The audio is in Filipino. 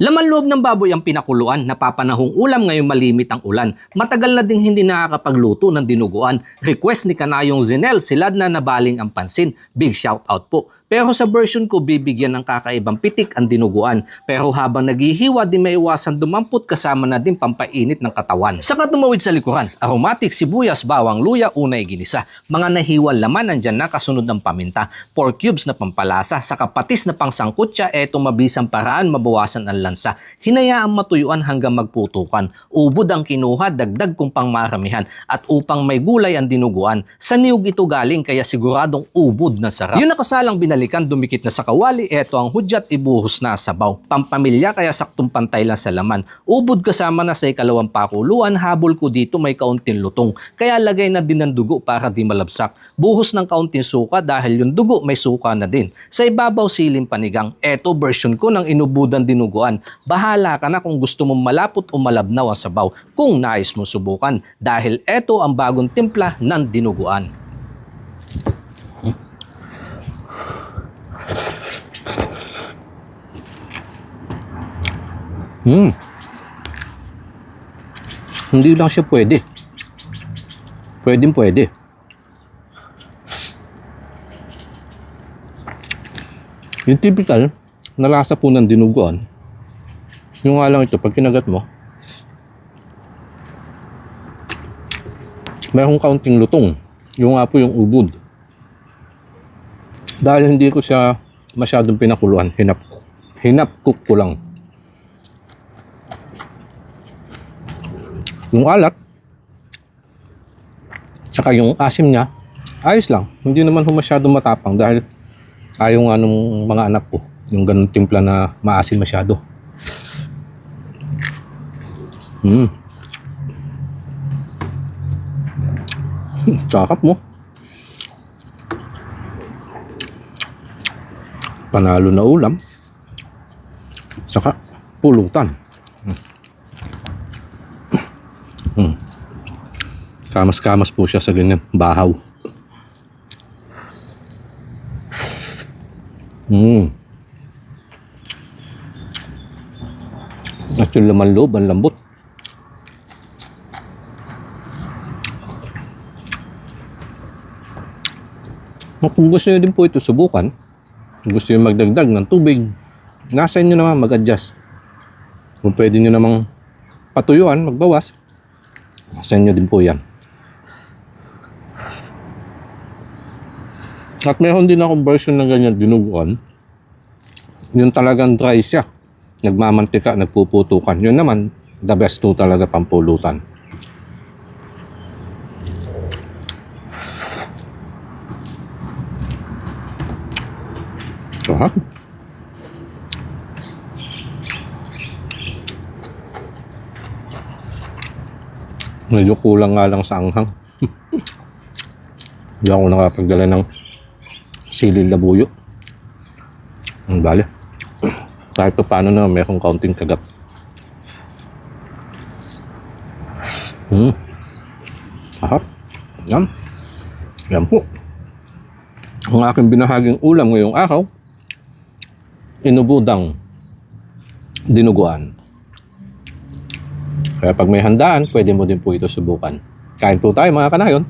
Laman loob ng baboy ang pinakuluan, napapanahong ulam ngayong malimit ang ulan. Matagal na ding hindi nakakapagluto ng dinuguan. Request ni Kanayong Zinel, silad na nabaling ang pansin. Big shout out po. Pero sa version ko, bibigyan ng kakaibang pitik ang dinuguan. Pero habang naghihiwa, di maiwasan dumampot kasama na din pampainit ng katawan. Saka tumawid sa likuran, aromatic, sibuyas, bawang, luya, unay ginisa. Mga nahiwal laman nandyan na kasunod ng paminta. 4 cubes na pampalasa, saka patis na pangsangkutsa, eto mabisang paraan mabawasan ang lansa. Hinayaang matuyuan hanggang magputukan. Ubod ang kinuha, dagdag kung pangmaramihan. At upang may gulay ang dinuguan, sa niyog ito galing kaya siguradong ubod na sarap. Yung nakasalang binalikan, dumikit na sa kawali, eto ang hudyat ibuhos na sabaw. Pampamilya kaya saktong pantay lang sa laman. Ubod kasama na sa ikalawang pakuluan, habol ko dito may kaunting lutong. Kaya lagay na din ng dugo para di malabsak. Buhos ng kaunting suka dahil yung dugo may suka na din. Sa ibabaw siling panigang, eto version ko ng inubudan dinuguan. Bahala ka na kung gusto mong malapot o malabnaw ang sabaw kung nais mo subukan. Dahil eto ang bagong timpla ng dinuguan. Hindi lang siya pwede. Pwede. Yung typical na lasa po ng dinuguan, yung nga lang ito, pag kinagat mo, mayroong kaunting lutong. Yung nga po yung ubod. Dahil hindi ko siya masyadong pinakuluan, hinap cook ko lang. Yung alat, tsaka yung asim niya, ayos lang. Hindi naman masyadong matapang dahil ayaw nga nung mga anak ko, yung ganun timpla na maasim masyado. Tsakap mo. Panalo na ulam. Tsaka pulutan. Kamas-kamas po siya sa ganyan bahaw. At yung laman loob, ang lambot. Kung gusto nyo din po ito subukan, kung gusto nyo magdagdag ng tubig, nasa inyo naman mag-adjust. Kung pwede nyo namang patuyuan, magbawas, nasa inyo din po yan. At meron din akong version ng ganyan dinuguan. Yung talagang dry siya. Nagmamantika, nagpuputukan. Yun naman, the best to talaga pampulutan. So, ha? Medyo kulang nga lang sa anghang. Hindi ako nakapagdala ng silil labuyo. Ang bale. Kahit pa paano na mayroong kaunting kagat. Ahap. Yan. Yan po. Ang aking binahaging ulam ngayong araw, inubudang dinuguan. Kaya pag may handaan, pwede mo din po ito subukan. Kain po tayo mga kanayon.